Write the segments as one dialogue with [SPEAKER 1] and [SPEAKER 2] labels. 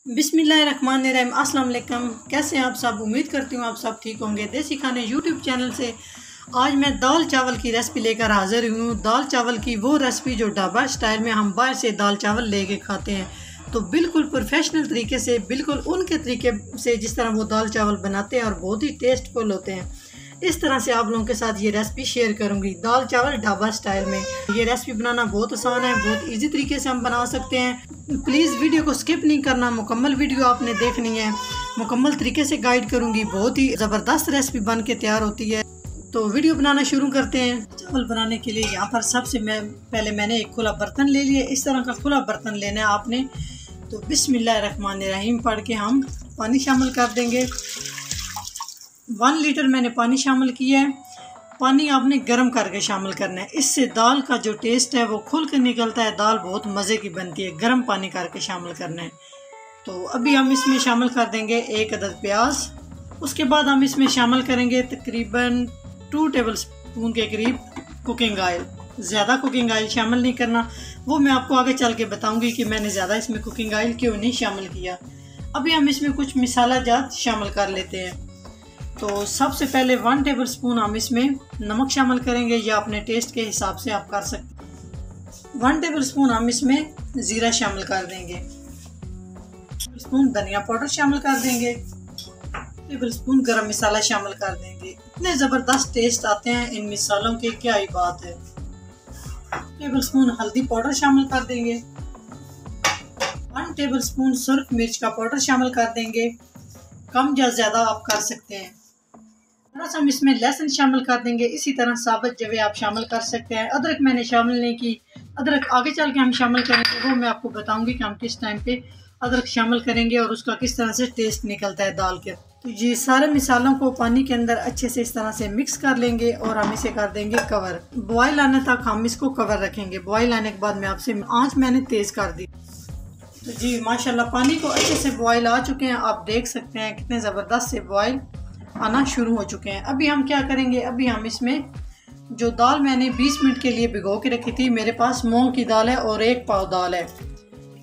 [SPEAKER 1] बिस्मिल्लाहिर्रहमानिर्रहीम। अस्सलाम वालेकुम। कैसे हैं आप सब? उम्मीद करती हूँ आप सब ठीक होंगे। देसी खाने यूट्यूब चैनल से आज मैं दाल चावल की रेसिपी लेकर हाजिर हूँ। दाल चावल की वो रेसिपी जो ढाबा स्टाइल में हम बाहर से दाल चावल लेके खाते हैं, तो बिल्कुल प्रोफेशनल तरीके से, बिल्कुल उनके तरीके से जिस तरह वो दाल चावल बनाते हैं और बहुत ही टेस्टफुल होते हैं, इस तरह से आप लोगों के साथ ये रेसिपी शेयर करूंगी दाल चावल ढाबा स्टाइल में। ये रेसिपी बनाना बहुत आसान है, बहुत इजी तरीके से हम बना सकते हैं। प्लीज़ वीडियो को स्किप नहीं करना, मुकम्मल वीडियो आपने देखनी है। मुकम्मल तरीके से गाइड करूंगी, बहुत ही ज़बरदस्त रेसिपी बन के तैयार होती है। तो वीडियो बनाना शुरू करते हैं। चावल बनाने के लिए यहाँ पर सबसे पहले मैंने एक खुला बर्तन ले लिया। इस तरह का खुला बर्तन लेना है आपने। तो बिस्मिल्लाहिर्रहमानिर्रहीम पढ़ के हम पानी शामिल कर देंगे। 1 लीटर मैंने पानी शामिल किया है। पानी आपने गर्म करके शामिल करना है, इससे दाल का जो टेस्ट है वो खुल के निकलता है। दाल बहुत मज़े की बनती है। गर्म पानी करके शामिल करना है। तो अभी हम इसमें शामिल कर देंगे 1 अदद प्याज। उसके बाद हम इसमें शामिल करेंगे तकरीबन 2 टेबल स्पून के करीब कुकिंग ऑयल। ज़्यादा कुकिंग ऑयल शामिल नहीं करना, वो मैं आपको आगे चल के बताऊँगी कि मैंने ज़्यादा इसमें कुकिंग ऑयल क्यों नहीं शामिल किया। अभी हम इसमें कुछ मसाला जात शामिल कर लेते हैं। तो सबसे पहले 1 टेबल स्पून हम इसमें नमक शामिल करेंगे, या अपने टेस्ट के हिसाब से आप कर सकते हैं। 1 टेबल स्पून हम इसमें ज़ीरा शामिल कर देंगे। स्पून धनिया पाउडर शामिल कर देंगे। टेबल स्पून गरम मसाला शामिल कर देंगे। इतने ज़बरदस्त टेस्ट आते हैं इन मसालों के, क्या ही बात है। टेबल स्पून हल्दी पाउडर शामिल कर देंगे। 1 टेबल स्पून सुर्ख मिर्च का पाउडर शामिल कर देंगे। कम या ज़्यादा आप कर सकते हैं। थोड़ा सा हम इसमें लहसुन शामिल कर देंगे। इसी तरह साबुत जवे आप शामिल कर सकते हैं। अदरक मैंने शामिल नहीं की, अदरक आगे चल के हम शामिल करेंगे, वो मैं आपको बताऊंगी कि हम किस टाइम पे अदरक शामिल करेंगे और उसका किस तरह से टेस्ट निकलता है दाल के। तो ये सारे मिसालों को पानी के अंदर अच्छे से इस तरह से मिक्स कर लेंगे और हम इसे कर देंगे कवर। बॉयल आने तक हम इसको कवर रखेंगे। बॉयल आने के बाद में आपसे आँच मैंने तेज़ कर दी। तो जी माशाल्लाह पानी को अच्छे से बॉयल आ चुके हैं। आप देख सकते हैं कितने ज़बरदस्त से बॉयल आना शुरू हो चुके हैं। अभी हम क्या करेंगे, अभी हम इसमें जो दाल मैंने 20 मिनट के लिए भिगो के रखी थी, मेरे पास मूंग की दाल है और 1 पाव दाल है,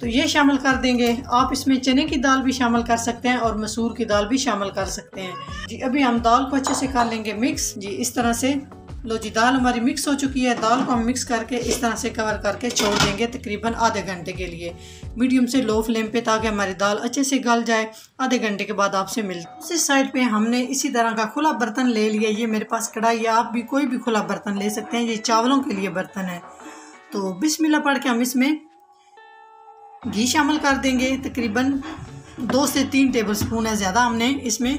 [SPEAKER 1] तो ये शामिल कर देंगे। आप इसमें चने की दाल भी शामिल कर सकते हैं और मसूर की दाल भी शामिल कर सकते हैं। जी अभी हम दाल को अच्छे से कर लेंगे मिक्स। जी इस तरह से लो जी, दाल हमारी मिक्स हो चुकी है। दाल को हम मिक्स करके इस तरह से कवर करके छोड़ देंगे तकरीबन आधे घंटे के लिए, मीडियम से लो फ्लेम पे, ताकि हमारी दाल अच्छे से गल जाए। आधे घंटे के बाद आपसे मिलते। उसी साइड पे हमने इसी तरह का खुला बर्तन ले लिया। ये मेरे पास कढ़ाई है, आप भी कोई भी खुला बर्तन ले सकते हैं। ये चावलों के लिए बर्तन है। तो बिस्मिल्लाह पढ़ के हम इसमें घी शामिल कर देंगे। तकरीबन 2 से 3 टेबल स्पून है, ज़्यादा हमने इसमें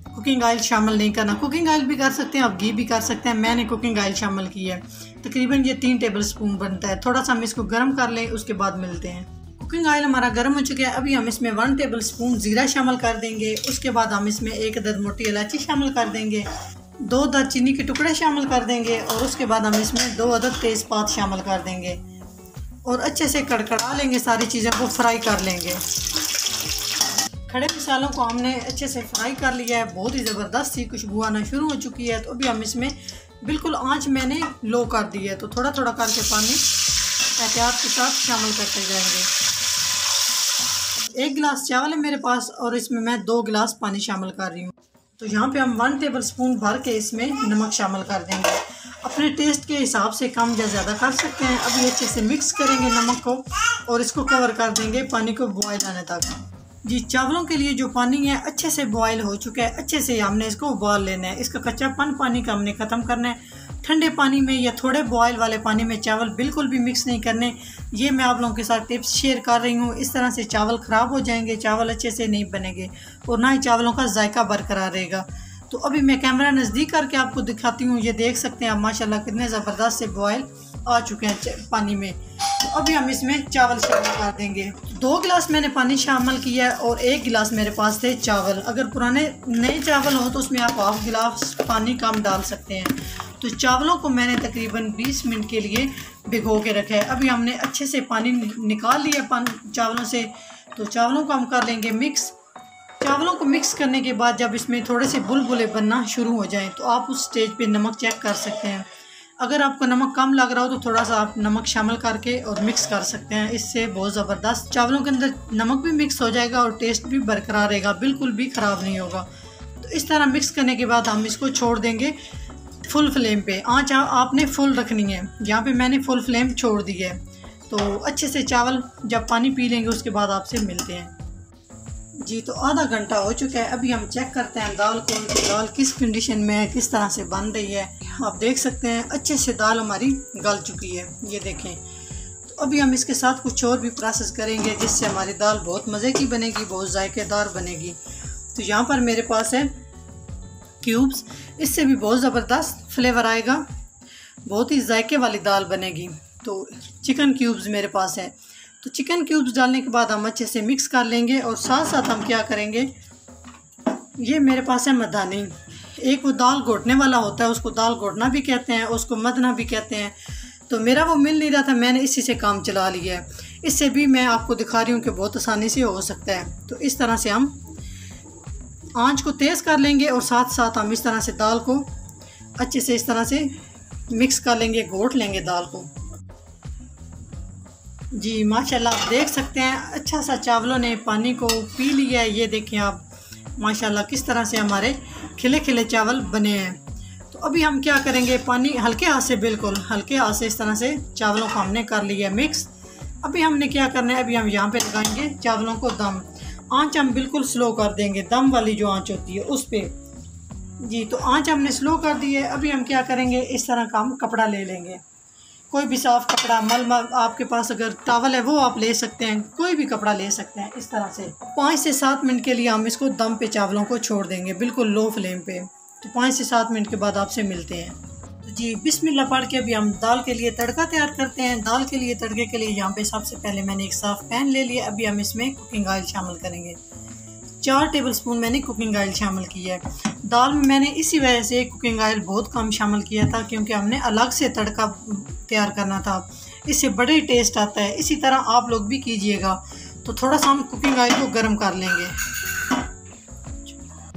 [SPEAKER 1] कुकिंग ऑयल शामिल नहीं करना। कुकिंग ऑयल भी कर सकते हैं आप, घी भी कर सकते हैं। मैंने कुकिंग ऑयल शामिल किया है। तकरीबन ये 3 टेबल स्पून बनता है। थोड़ा सा हम इसको गर्म कर लें, उसके बाद मिलते हैं। कुकिंग ऑयल हमारा गर्म हो चुका है। अभी हम इसमें 1 टेबल स्पून ज़ीरा शामिल कर देंगे। उसके बाद हम इसमें 1 अदद मोटी इलायची शामिल कर देंगे। 2 दालचीनी के टुकड़े शामिल कर देंगे और उसके बाद हम इसमें 2 अदद तेज़पात शामिल कर देंगे और अच्छे से कड़कड़ा लेंगे। सारी चीज़ों को फ्राई कर लेंगे। खड़े मसालों को हमने अच्छे से फ्राई कर लिया है। बहुत ही ज़बरदस्त सी खुशबू आना शुरू हो चुकी है। तो अभी हम इसमें बिल्कुल आंच मैंने लो कर दी है। तो थोड़ा थोड़ा करके पानी एहतियात के साथ शामिल करते जाएंगे। 1 गिलास चावल है मेरे पास और इसमें मैं 2 गिलास पानी शामिल कर रही हूँ। तो यहाँ पे हम 1 टेबल स्पून भर के इसमें नमक शामिल कर देंगे। अपने टेस्ट के हिसाब से कम या ज़्यादा कर सकते हैं। अभी अच्छे से मिक्स करेंगे नमक को और इसको कवर कर देंगे पानी को बॉयल आने तक। जी चावलों के लिए जो पानी है अच्छे से बॉयल हो चुका है। अच्छे से हमने इसको उबाल लेना है। इसका कच्चापन पानी का हमने ख़त्म करना है। ठंडे पानी में या थोड़े बॉयल वाले पानी में चावल बिल्कुल भी मिक्स नहीं करने। ये मैं आप लोगों के साथ टिप्स शेयर कर रही हूँ। इस तरह से चावल ख़राब हो जाएंगे, चावल अच्छे से नहीं बनेंगे और ना ही चावलों का जायका बरकरार रहेगा। तो अभी मैं कैमरा नज़दीक करके आपको दिखाती हूँ। ये देख सकते हैं आप माशाल्लाह कितने ज़बरदस्त से बॉयल आ चुके हैं पानी में। तो अभी हम इसमें चावल शामिल कर देंगे। 2 गिलास मैंने पानी शामिल किया है और 1 गिलास मेरे पास थे चावल। अगर पुराने नए चावल हो तो उसमें आप ½ गिलास पानी कम डाल सकते हैं। तो चावलों को मैंने तकरीबन 20 मिनट के लिए भिगो के रखा है। अभी हमने अच्छे से पानी निकाल लिया चावलों से। तो चावलों को हम कर लेंगे मिक्स। चावलों को मिक्स करने के बाद जब इसमें थोड़े से बुलबुले बनना शुरू हो जाएं तो आप उस स्टेज पे नमक चेक कर सकते हैं। अगर आपको नमक कम लग रहा हो तो थोड़ा सा आप नमक शामिल करके और मिक्स कर सकते हैं। इससे बहुत ज़बरदस्त चावलों के अंदर नमक भी मिक्स हो जाएगा और टेस्ट भी बरकरार रहेगा, बिल्कुल भी ख़राब नहीं होगा। तो इस तरह मिक्स करने के बाद हम इसको छोड़ देंगे फुल फ्लेम पे। आँच आपने फुल रखनी है, यहाँ पे मैंने फुल फ्लेम छोड़ दी है। तो अच्छे से चावल जब पानी पी लेंगे उसके बाद आपसे मिलते हैं। जी तो आधा घंटा हो चुका है। अभी हम चेक करते हैं दाल को, दाल किस कंडीशन में है, किस तरह से बन रही है। आप देख सकते हैं अच्छे से दाल हमारी गल चुकी है, ये देखें। तो अभी हम इसके साथ कुछ और भी प्रोसेस करेंगे जिससे हमारी दाल बहुत मज़े की बनेगी, बहुत जायकेदार बनेगी। तो यहाँ पर मेरे पास है क्यूब्स, इससे भी बहुत ज़बरदस्त फ्लेवर आएगा, बहुत ही जायके वाली दाल बनेगी। तो चिकन क्यूब्स मेरे पास है, तो चिकन क्यूब्स डालने के बाद हम अच्छे से मिक्स कर लेंगे। और साथ साथ हम क्या करेंगे, ये मेरे पास है मदानी, एक वो दाल घोटने वाला होता है, उसको दाल घोटना भी कहते हैं, उसको मदना भी कहते हैं। तो मेरा वो मिल नहीं रहा था, मैंने इसी से काम चला लिया है। इससे भी मैं आपको दिखा रही हूँ कि बहुत आसानी से हो सकता है। तो इस तरह से हम आंच को तेज़ कर लेंगे और साथ साथ हम इस तरह से दाल को अच्छे से इस तरह से मिक्स कर लेंगे, घोट लेंगे दाल को। जी माशाल्लाह आप देख सकते हैं अच्छा सा चावलों ने पानी को पी लिया है। ये देखें आप माशाल्लाह किस तरह से हमारे खिले खिले चावल बने हैं। तो अभी हम क्या करेंगे, पानी हल्के हाथ से, बिल्कुल हल्के हाथ से इस तरह से चावलों को हमने कर लिया है मिक्स। अभी हमने क्या करना है, अभी हम यहाँ पे लगाएंगे चावलों को दम। आंच हम बिल्कुल स्लो कर देंगे, दम वाली जो आंच होती है उस पर। जी तो आंच हमने स्लो कर दी है। अभी हम क्या करेंगे, इस तरह का हम कपड़ा ले लेंगे, कोई भी साफ़ कपड़ा, मलमल आपके पास अगर टॉवल है वो आप ले सकते हैं, कोई भी कपड़ा ले सकते हैं। इस तरह से 5 से 7 मिनट के लिए हम इसको दम पे चावलों को छोड़ देंगे, बिल्कुल लो फ्लेम पे। तो 5 से 7 मिनट के बाद आपसे मिलते हैं। तो जी बिस्मिल्लाह पढ़ के अभी हम दाल के लिए तड़का तैयार करते हैं। दाल के लिए तड़के के लिए यहाँ पे सबसे पहले मैंने एक साफ़ पैन ले लिया। अभी हम इसमें कुकिंग ऑयल शामिल करेंगे, 4 टेबलस्पून मैंने कुकिंग ऑयल शामिल किया है। दाल में मैंने इसी वजह से कुकिंग ऑयल बहुत कम शामिल किया था, क्योंकि हमने अलग से तड़का तैयार करना था, इससे बड़े ही टेस्ट आता है। इसी तरह आप लोग भी कीजिएगा। तो थोड़ा सा हम कुकिंग ऑयल को गर्म कर लेंगे।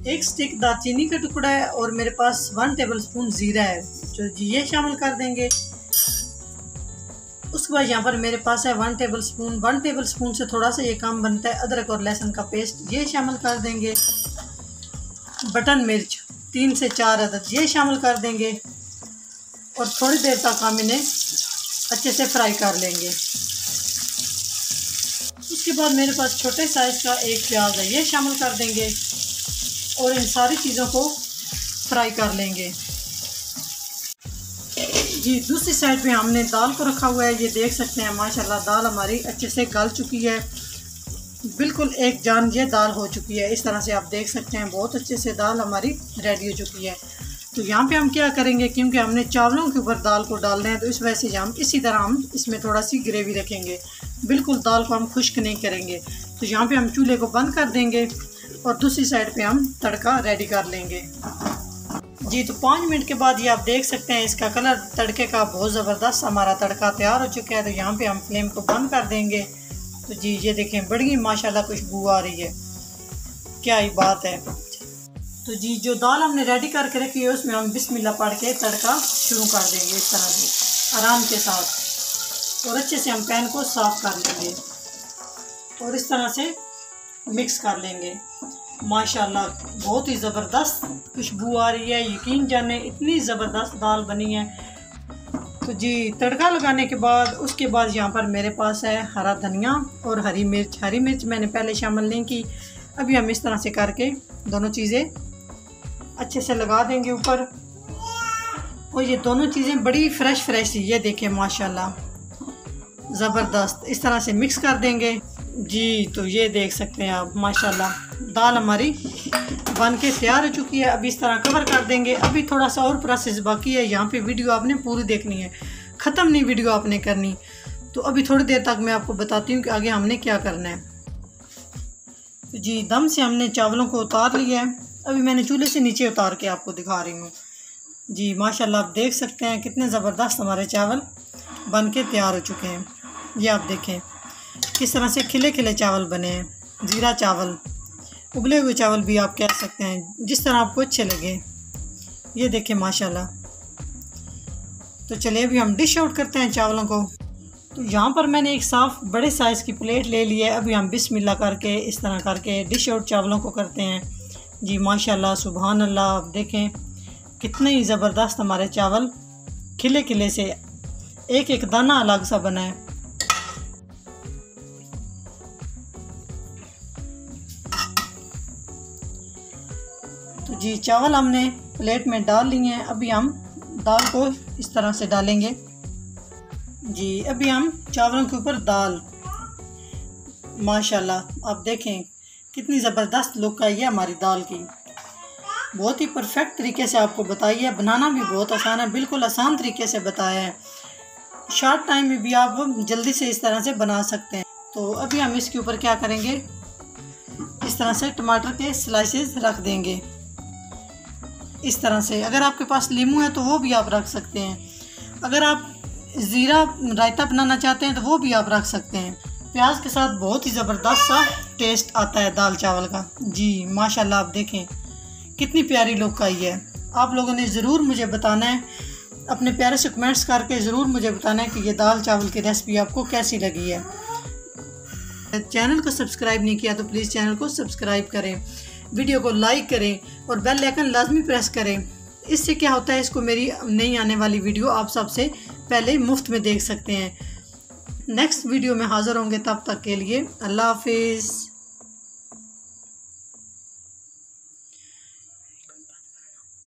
[SPEAKER 1] एक स्टिक दालचीनी का टुकड़ा है और मेरे पास 1 टेबलस्पून ज़ीरा है, जो जी ये शामिल कर देंगे। उसके बाद यहाँ पर मेरे पास है 1 टेबलस्पून से थोड़ा सा ये कम बनता है अदरक और लहसुन का पेस्ट, ये शामिल कर देंगे। बटन मिर्च 3 से 4 अदद, ये शामिल कर देंगे। और थोड़ी देर तक हम इन्हें अच्छे से फ्राई कर लेंगे। उसके बाद मेरे पास छोटे साइज़ का एक प्याज है, ये शामिल कर देंगे और इन सारी चीज़ों को फ्राई कर लेंगे। जी दूसरी साइड पे हमने दाल को रखा हुआ है, ये देख सकते हैं माशाल्लाह दाल हमारी अच्छे से गल चुकी है, बिल्कुल एक जान ये दाल हो चुकी है। इस तरह से आप देख सकते हैं बहुत अच्छे से दाल हमारी रेडी हो चुकी है। तो यहाँ पे हम क्या करेंगे, क्योंकि हमने चावलों के ऊपर दाल को डालना है, तो इस वजह से हम इसी तरह हम इसमें थोड़ा सी ग्रेवी रखेंगे, बिल्कुल दाल को हम खुश्क नहीं करेंगे। तो यहाँ पे हम चूल्हे को बंद कर देंगे और दूसरी साइड पे हम तड़का रेडी कर लेंगे। जी तो 5 मिनट के बाद ये आप देख सकते हैं इसका कलर तड़के का बहुत ज़बरदस्त हमारा तड़का तैयार हो चुका है। तो यहाँ पे हम फ्लेम को बंद कर देंगे। तो जी ये देखें बड़ी माशाल्लाह खुशबू आ रही है, क्या ही बात है। तो जी जो दाल हमने रेडी करके रखी है उसमें हम बिस्मिल्लाह पढ़ के तड़का शुरू कर देंगे इस तरह से आराम के साथ, और अच्छे से हम पैन को साफ़ कर लेंगे और इस तरह से मिक्स कर लेंगे। माशाल्लाह बहुत ही ज़बरदस्त खुशबू आ रही है, यकीन जाने इतनी ज़बरदस्त दाल बनी है। तो जी तड़का लगाने के बाद उसके बाद यहाँ पर मेरे पास है हरा धनिया और हरी मिर्च। हरी मिर्च मैंने पहले शामिल नहीं की। अभी हम इस तरह से करके दोनों चीज़ें अच्छे से लगा देंगे ऊपर। और ये दोनों चीज़ें बड़ी फ्रेश ही, ये देखें माशाल्लाह ज़बरदस्त, इस तरह से मिक्स कर देंगे। जी तो ये देख सकते हैं आप माशाल्लाह दाल हमारी बन के तैयार हो चुकी है। अभी इस तरह कवर कर देंगे। अभी थोड़ा सा और प्रोसेस बाकी है, यहाँ पे वीडियो आपने पूरी देखनी है, ख़त्म नहीं वीडियो आपने करनी। तो अभी थोड़ी देर तक मैं आपको बताती हूँ कि आगे हमने क्या करना है। तो जी दम से हमने चावलों को उतार लिया है। अभी मैंने चूल्हे से नीचे उतार के आपको दिखा रही हूँ। जी माशाल्लाह आप देख सकते हैं कितने ज़बरदस्त हमारे चावल बन के तैयार हो चुके हैं। ये आप देखें किस तरह से खिले खिले चावल बने हैं, ज़ीरा चावल, उबले हुए चावल भी आप कह सकते हैं, जिस तरह आपको अच्छे लगे। ये देखें माशाल्लाह तो चलिए अभी हम डिश आउट करते हैं चावलों को। तो यहाँ पर मैंने एक साफ़ बड़े साइज़ की प्लेट ले ली है। अभी हम बिस्मिल्लाह करके इस तरह करके डिश आउट चावलों को करते हैं। जी माशाल्लाह सुभान अल्लाह। आप देखें कितने ही ज़बरदस्त हमारे चावल खिले खिले से एक एक दाना अलग सा बना है। तो जी चावल हमने प्लेट में डाल लिए हैं। अभी हम दाल को इस तरह से डालेंगे। जी अभी हम चावलों के ऊपर दाल, माशाल्लाह आप देखें कितनी ज़बरदस्त लुक आई है हमारी दाल की। बहुत ही परफेक्ट तरीके से आपको बताई है। बनाना भी बहुत आसान है, बिल्कुल आसान तरीके से बताया है। शॉर्ट टाइम में भी आप जल्दी से इस तरह से बना सकते हैं। तो अभी हम इसके ऊपर क्या करेंगे, इस तरह से टमाटर के स्लाइसेस रख देंगे इस तरह से। अगर आपके पास नींबू है तो वो भी आप रख सकते हैं। अगर आप ज़ीरा रायता बनाना चाहते हैं तो वो भी आप रख सकते हैं। प्याज के साथ बहुत ही ज़बरदस्त सा टेस्ट आता है दाल चावल का। जी माशाल्लाह आप देखें कितनी प्यारी लुक आई है। आप लोगों ने ज़रूर मुझे बताना है, अपने प्यारे से कमेंट्स करके ज़रूर मुझे बताना है कि ये दाल चावल की रेसिपी आपको कैसी लगी है। चैनल को सब्सक्राइब नहीं किया तो प्लीज़ चैनल को सब्सक्राइब करें, वीडियो को लाइक करें और बेल आइकन लाजमी प्रेस करें। इससे क्या होता है, इसको मेरी नई आने वाली वीडियो आप सबसे पहले मुफ्त में देख सकते हैं। नेक्स्ट वीडियो में हाज़िर होंगे, तब तक के लिए अल्लाह हाफिज़।